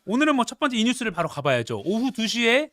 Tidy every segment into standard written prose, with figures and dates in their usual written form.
오늘은 뭐 첫 번째 이 뉴스를 바로 가봐야죠. 오후 2시에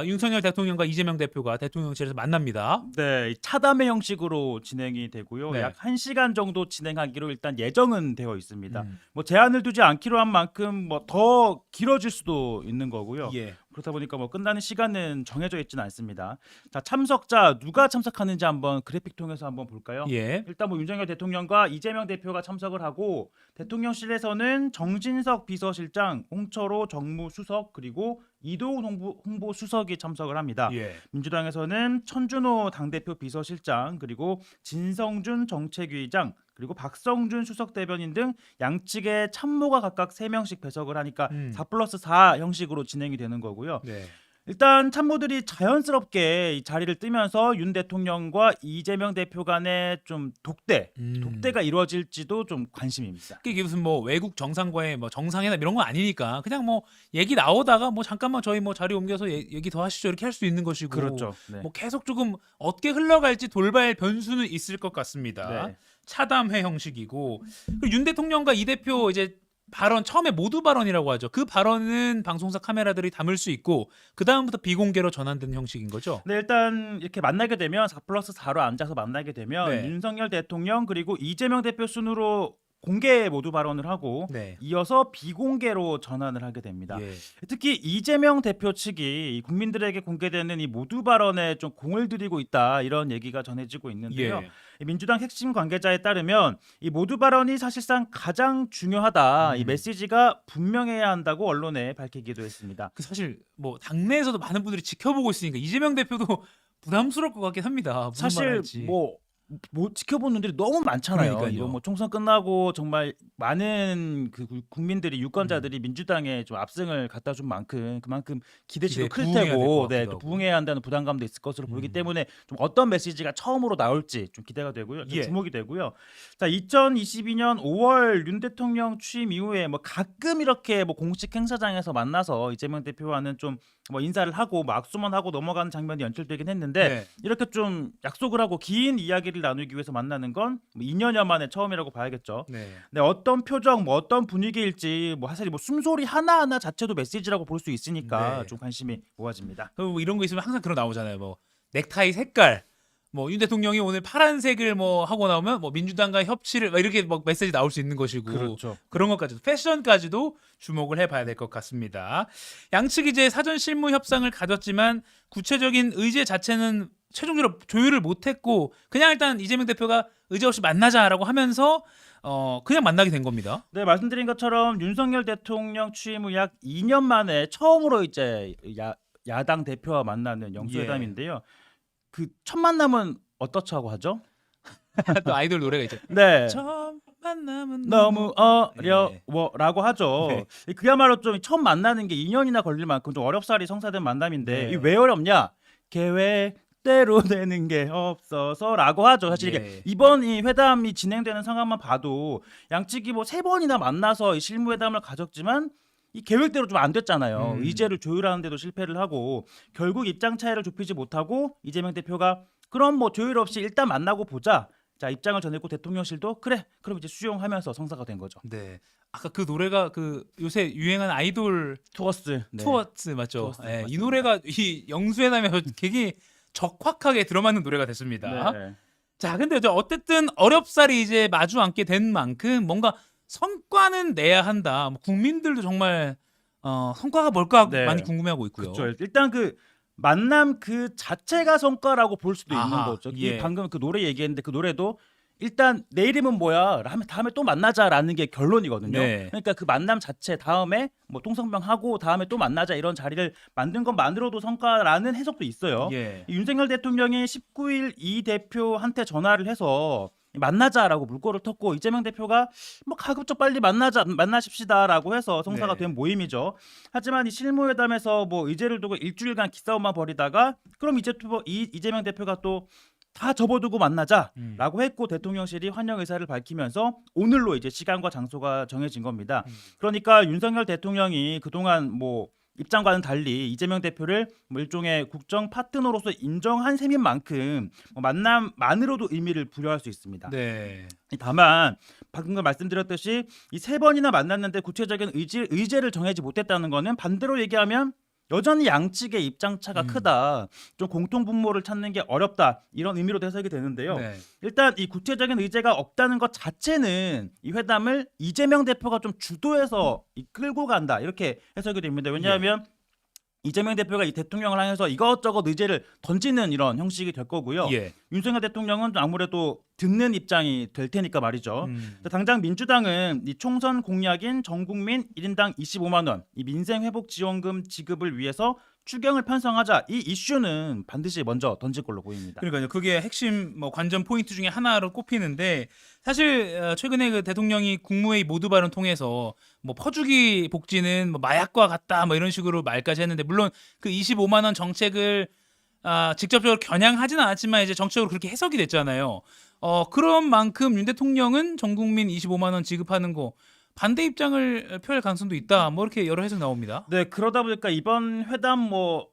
윤석열 대통령과 이재명 대표가 대통령실에서 만납니다. 네, 차담회 형식으로 진행이 되고요. 네. 약 1시간 정도 진행하기로 일단 예정은 되어 있습니다. 음. 뭐 제한을 두지 않기로 한 만큼 뭐 더 길어질 수도 있는 거고요. 예. 그렇다 보니까 뭐 끝나는 시간은 정해져 있지는 않습니다. 자, 참석자 누가 참석하는지 한번 그래픽 통해서 한번 볼까요? 예. 일단 뭐 윤석열 대통령과 이재명 대표가 참석을 하고 대통령실에서는 정진석 비서실장, 홍철호 정무수석 그리고 이도훈 홍보수석이 참석을 합니다. 예. 민주당에서는 천준호 당대표 비서실장 그리고 진성준 정책위의장 그리고 박성준 수석대변인 등 양측의 참모가 각각 3명씩 배석을 하니까 4+4 형식으로 진행이 되는 거고요. 네. 일단 참모들이 자연스럽게 이 자리를 뜨면서 윤 대통령과 이재명 대표 간의 좀 독대가 이루어질지도 좀 관심입니다. 이게 무슨 뭐 외국 정상과의 뭐 정상회담 이런 건 아니니까 그냥 뭐 얘기 나오다가 뭐 잠깐만 저희 뭐 자리 옮겨서 얘기 더 하시죠 이렇게 할 수 있는 것이고 그렇죠. 네. 뭐 계속 조금 어떻게 흘러갈지 돌발 변수는 있을 것 같습니다. 네. 차담회 형식이고 그리고 윤 대통령과 이 대표 이제 발언 처음에 모두 발언이라고 하죠. 그 발언은 방송사 카메라들이 담을 수 있고 그 다음부터 비공개로 전환된 형식인 거죠. 네, 일단 이렇게 만나게 되면 4+4로 앉아서 만나게 되면 네. 윤석열 대통령 그리고 이재명 대표 순으로 공개 모두 발언을 하고 네. 이어서 비공개로 전환을 하게 됩니다. 예. 특히 이재명 대표 측이 국민들에게 공개되는 이 모두 발언에 좀 공을 들이고 있다 이런 얘기가 전해지고 있는데요. 예. 이 민주당 핵심 관계자에 따르면 이 모두 발언이 사실상 가장 중요하다. 이 메시지가 분명해야 한다고 언론에 밝히기도 했습니다. 그 사실 뭐 당내에서도 많은 분들이 지켜보고 있으니까 이재명 대표도 부담스러울 것 같긴 합니다. 무슨 말 사실 할지. 뭐 지켜보는 분들이 너무 많잖아요. 그러니까요. 이거 뭐 총선 끝나고 정말 많은 그 국민들이 유권자들이 민주당에 좀 압승을 갖다 준 만큼 그만큼 기대치도 클 부응해야 될것 테고, 같기도 네, 또 하고. 부응해야 한다는 부담감도 있을 것으로 보이기 때문에 좀 어떤 메시지가 처음으로 나올지 좀 기대가 되고요, 좀 예. 주목이 되고요. 자, 2022년 5월 윤 대통령 취임 이후에 뭐 가끔 이렇게 뭐 공식 행사장에서 만나서 이재명 대표와는 좀 뭐 인사를 하고 뭐 악수만 하고 넘어가는 장면이 연출되긴 했는데. 네. 이렇게 좀 약속을 하고 긴 이야기를 나누기 위해서 만나는 건뭐 2년여 만에 처음이라고 봐야겠죠. 네. 네, 어떤 표정, 뭐 어떤 분위기일지 뭐 사실 뭐 숨소리 하나하나 자체도 메시지라고 볼 수 있으니까 네. 좀 관심이 모아집니다. 그리고 뭐 이런 거 있으면 항상 그런 거 나오잖아요. 뭐 넥타이 색깔. 뭐 윤 대통령이 오늘 파란색을 뭐 하고 나오면 뭐 민주당과 협치를 막 이렇게 막 메시지 나올 수 있는 것이고 그렇죠. 그런 것까지도 패션까지도 주목을 해봐야 될 것 같습니다. 양측이 이제 사전 실무 협상을 가졌지만 구체적인 의제 자체는 최종적으로 조율을 못했고 그냥 일단 이재명 대표가 의제 없이 만나자라고 하면서 그냥 만나게 된 겁니다. 네, 말씀드린 것처럼 윤석열 대통령 취임 후 약 2년 만에 처음으로 이제 야당 대표와 만나는 영수회담인데요. 그 첫 만남은 어떻다고 하죠? 또 아이돌 노래가 있죠. 네. 처음 만남은 너무 네. 어려워라고 하죠. 네. 그야말로 좀 처음 만나는 게 2년이나 걸릴 만큼 좀 어렵사리 성사된 만남인데 네. 이게 왜 어렵냐? 계획대로 되는 게 없어서라고 하죠. 사실 이게 예. 이번 이 회담이 진행되는 상황만 봐도 양측이 뭐 3번이나 만나서 이 실무회담을 가졌지만 이 계획대로 좀 안 됐잖아요. 의제를 조율하는 데도 실패를 하고 결국 입장 차이를 좁히지 못하고 이재명 대표가 그럼 뭐 조율 없이 일단 만나고 보자. 자, 입장을 전했고 대통령실도 그래 그럼 이제 수용하면서 성사가 된 거죠. 네. 아까 그 노래가 그 요새 유행하는 아이돌 투어스. 네. 투어츠 맞죠? 투어스, 예, 이 맞습니다. 노래가 이 영수회담에서 되게 적확하게 들어맞는 노래가 됐습니다. 네. 자, 근데 어쨌든 어렵사리 이제 마주 앉게 된 만큼 뭔가 성과는 내야 한다. 뭐 국민들도 정말 성과가 뭘까 네. 많이 궁금해하고 있고요. 그렇죠. 일단 그 만남 그 자체가 성과라고 볼 수도 있는 아하, 거죠. 예. 방금 그 노래 얘기했는데 그 노래도 일단 내 이름은 뭐야? 다음에 또 만나자라는 게 결론이거든요. 네. 그러니까 그 만남 자체 다음에 뭐 통성명 하고 다음에 또 만나자 이런 자리를 만든 것만으로도 성과라는 해석도 있어요. 예. 이 윤석열 대통령이 19일 이 대표한테 전화를 해서 만나자라고 물꼬를 텄고 이재명 대표가 뭐 가급적 빨리 만나십시다라고 해서 성사가 네. 된 모임이죠. 하지만 이 실무회담에서 뭐 의제를 두고 일주일간 기싸움만 벌이다가 그럼 이재명 대표가 또 다 접어두고 만나자라고 했고 대통령실이 환영 의사를 밝히면서 오늘로 이제 시간과 장소가 정해진 겁니다. 그러니까 윤석열 대통령이 그동안 뭐 입장과는 달리 이재명 대표를 뭐 일종의 국정 파트너로서 인정한 셈인 만큼 뭐 만남만으로도 의미를 부여할 수 있습니다. 네. 다만 방금 말씀드렸듯이 이 세 번이나 만났는데 구체적인 의제를 정하지 못했다는 거는 반대로 얘기하면 여전히 양측의 입장 차가 크다. 좀 공통 분모를 찾는 게 어렵다. 이런 의미로 해석이 되는데요. 네. 일단 이 구체적인 의제가 없다는 것 자체는 이 회담을 이재명 대표가 좀 주도해서 끌고 간다. 이렇게 해석이 됩니다. 왜냐하면 이재명 대표가 이 대통령을 향해서 이것저것 의제를 던지는 이런 형식이 될 거고요. 예. 윤석열 대통령은 아무래도 듣는 입장이 될 테니까 말이죠. 음. 당장 민주당은 이 총선 공약인 전국민 1인당 25만 원, 이 민생 회복 지원금 지급을 위해서 추경을 편성하자 이 이슈는 반드시 먼저 던질 걸로 보입니다. 그러니까요. 그게 핵심 뭐 관전 포인트 중에 하나로 꼽히는데 사실 최근에 그 대통령이 국무회의 모두 발언 통해서 뭐 퍼주기 복지는 뭐 마약과 같다 뭐 이런 식으로 말까지 했는데 물론 그 25만 원 정책을 직접적으로 겨냥하지는 않았지만 이제 정책으로 그렇게 해석이 됐잖아요. 그런 만큼 윤 대통령은 전 국민 25만 원 지급하는 거 반대 입장을 표할 가능성도 있다. 뭐 이렇게 여러 해석 나옵니다. 네, 그러다 보니까 이번 회담에서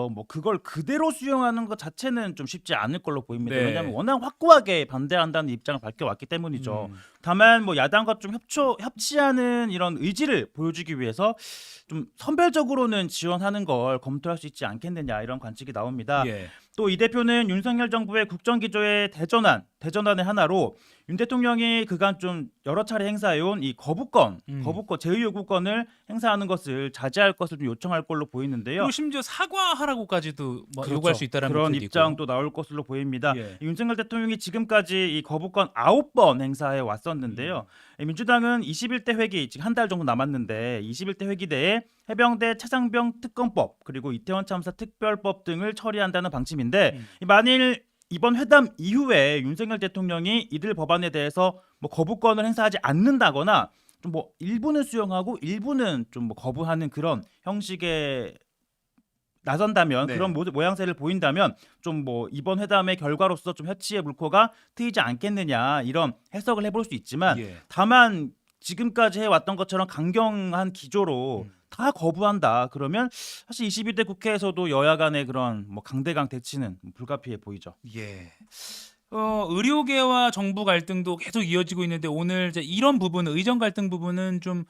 뭐 그걸 그대로 수용하는 것 자체는 좀 쉽지 않을 걸로 보입니다. 네. 왜냐하면 워낙 확고하게 반대한다는 입장을 밝혀왔기 때문이죠. 음. 다만 뭐 야당과 좀 협치하는 이런 의지를 보여주기 위해서 좀 선별적으로는 지원하는 걸 검토할 수 있지 않겠느냐 이런 관측이 나옵니다. 예. 또 이 대표는 윤석열 정부의 국정기조의 대전환의 하나로 윤 대통령이 그간 좀 여러 차례 행사해온 이 거부권 제의 요구권을 행사하는 것을 자제할 것을 좀 요청할 걸로 보이는데요. 그리고 심지어 사과하라고까지도 뭐 그렇죠. 요구할 수 있다라는 그런 것도 입장도 나올 것으로 보입니다. 예. 윤석열 대통령이 지금까지 이 거부권 9번 행사해 왔었는데요. 민주당은 21대 회기 지금 한 달 정도 남았는데 21대 회기 내에 해병대 차상병 특검법 그리고 이태원 참사 특별법 등을 처리한다는 방침인데 만일 이번 회담 이후에 윤석열 대통령이 이들 법안에 대해서 뭐 거부권을 행사하지 않는다거나 좀 뭐 일부는 수용하고 일부는 좀 뭐 거부하는 그런 형식의 나선다면 네. 그런 모양새를 보인다면 좀 뭐 이번 회담의 결과로서 좀 협치의 물꼬가 트이지 않겠느냐 이런 해석을 해볼 수 있지만 예. 다만 지금까지 해왔던 것처럼 강경한 기조로 다 거부한다 그러면 사실 22대 국회에서도 여야 간의 그런 뭐 강대강 대치는 불가피해 보이죠. 예. 의료계와 정부 갈등도 계속 이어지고 있는데 오늘 이제 이런 부분, 의정 갈등 부분은 좀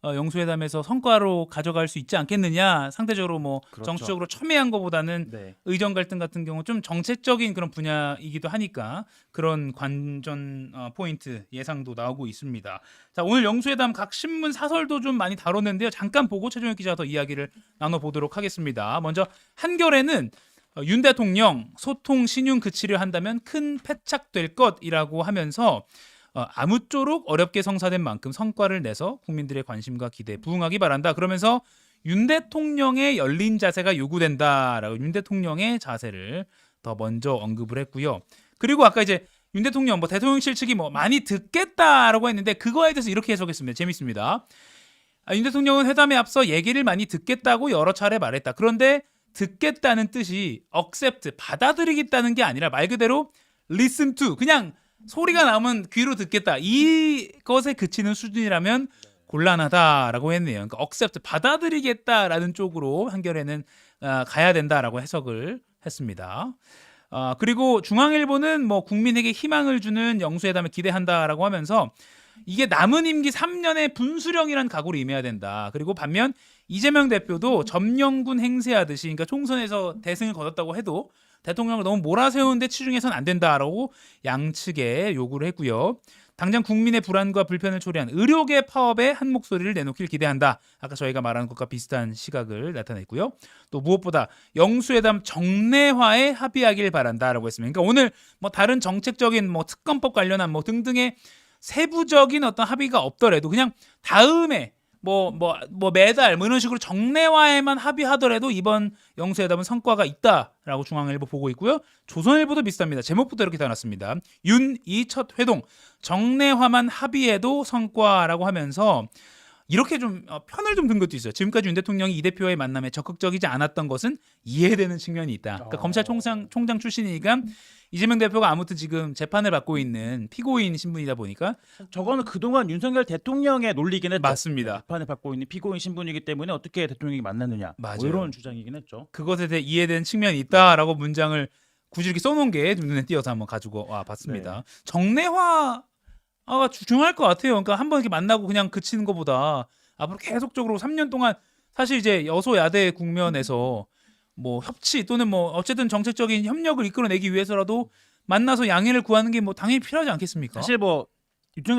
영수회담에서 성과로 가져갈 수 있지 않겠느냐. 상대적으로 뭐 그렇죠. 정치적으로 첨예한 것보다는 네. 의정 갈등 같은 경우 좀 정책적인 그런 분야이기도 하니까 그런 관전 포인트 예상도 나오고 있습니다. 자, 오늘 영수회담 각 신문 사설도 좀 많이 다뤘는데요. 잠깐 보고 최종혁 기자가 더 이야기를 나눠보도록 하겠습니다. 먼저 한겨레는 윤 대통령 소통 신용 그치려 한다면 큰 패착될 것이라고 하면서 아무쪼록 어렵게 성사된 만큼 성과를 내서 국민들의 관심과 기대에 부응하기 바란다. 그러면서 윤 대통령의 열린 자세가 요구된다라고 윤 대통령의 자세를 더 먼저 언급을 했고요. 그리고 아까 이제 윤 대통령 뭐 대통령실 측이 뭐 많이 듣겠다라고 했는데 그거에 대해서 이렇게 해석했습니다. 재밌습니다. 윤 대통령은 회담에 앞서 얘기를 많이 듣겠다고 여러 차례 말했다. 그런데 듣겠다는 뜻이 accept 받아들이겠다는 게 아니라 말 그대로 listen to 그냥 소리가 나오면 귀로 듣겠다. 이것에 그치는 수준이라면 곤란하다라고 했네요. 그러니까 accept 받아들이겠다라는 쪽으로 한겨레는 가야 된다라고 해석을 했습니다. 그리고 중앙일보는 뭐 국민에게 희망을 주는 영수회담을 기대한다라고 하면서 이게 남은 임기 3년의 분수령이란 각오를 임해야 된다. 그리고 반면 이재명 대표도 점령군 행세하듯이 그러니까 총선에서 대승을 거뒀다고 해도 대통령을 너무 몰아세우는데 치중해서는 안 된다라고 양측에 요구를 했고요. 당장 국민의 불안과 불편을 초래한 의료계 파업에 한 목소리를 내놓길 기대한다. 아까 저희가 말한 것과 비슷한 시각을 나타냈고요. 또 무엇보다 영수회담 정례화에 합의하길 바란다라고 했습니다. 그러니까 오늘 뭐 다른 정책적인 뭐 특검법 관련한 뭐 등등의 세부적인 어떤 합의가 없더라도 그냥 다음에 뭐 매달 뭐 이런 식으로 정례화에만 합의하더라도 이번 영수회담은 성과가 있다라고 중앙일보 보고 있고요. 조선일보도 비슷합니다. 제목부터 이렇게 달았습니다. 윤 이 첫 회동 정례화만 합의해도 성과라고 하면서 이렇게 좀 편을 좀 든 것도 있어요. 지금까지 윤 대통령이 이 대표와의 만남에 적극적이지 않았던 것은 이해되는 측면이 있다. 그러니까 검찰총장 출신이니까 이재명 대표가 아무튼 지금 재판을 받고 있는 피고인 신분이다 보니까 저거는 그동안 윤석열 대통령의 논리긴 했죠. 맞습니다. 재판을 받고 있는 피고인 신분이기 때문에 어떻게 대통령이 만났느냐. 맞아요. 뭐 이런 주장이긴 했죠. 그것에 대해 이해되는 측면이 있다라고 문장을 굳이 이렇게 써놓은 게 눈에 띄어서 한번 가지고 와 봤습니다. 정례화가 중요할 것 같아요. 그러니까 한번 이렇게 만나고 그냥 그치는 것보다 앞으로 계속적으로 3년 동안 사실 이제 여소야대 국면에서 뭐 협치 또는 뭐 어쨌든 정책적인 협력을 이끌어내기 위해서라도 만나서 양해를 구하는 게 뭐 당연히 필요하지 않겠습니까? 사실 뭐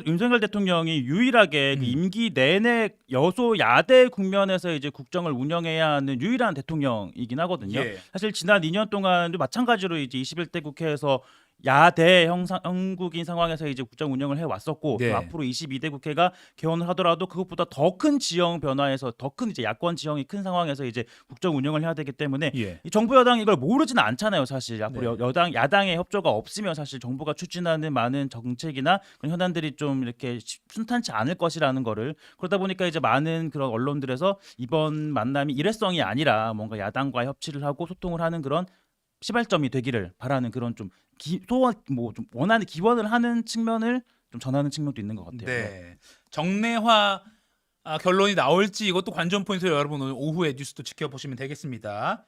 윤석열 대통령이 유일하게 그 음. 임기 내내 여소야대 국면에서 이제 국정을 운영해야 하는 유일한 대통령이긴 하거든요. 예. 사실 지난 2년 동안도 마찬가지로 이제 21대 국회에서 야대 형국인 상황에서 이제 국정 운영을 해 왔었고 네. 또 앞으로 22대 국회가 개원을 하더라도 그것보다 더 큰 지형 변화에서 더 큰 이제 야권 지형이 큰 상황에서 이제 국정 운영을 해야 되기 때문에 예. 이 정부 여당이 이걸 모르지는 않잖아요, 사실. 앞으로 네. 여당 야당의 협조가 없으면 사실 정부가 추진하는 많은 정책이나 그런 현안들이 좀 이렇게 순탄치 않을 것이라는 거를 그러다 보니까 이제 많은 그런 언론들에서 이번 만남이 일회성이 아니라 뭔가 야당과 협치를 하고 소통을 하는 그런 시발점이 되기를 바라는 그런 좀 소원 뭐 좀 원하는 기원을 하는 측면을 좀 전하는 측면도 있는 것 같아요. 네. 정례화 결론이 나올지 이것도 관전 포인트로 여러분 오늘 오후에 뉴스도 지켜보시면 되겠습니다.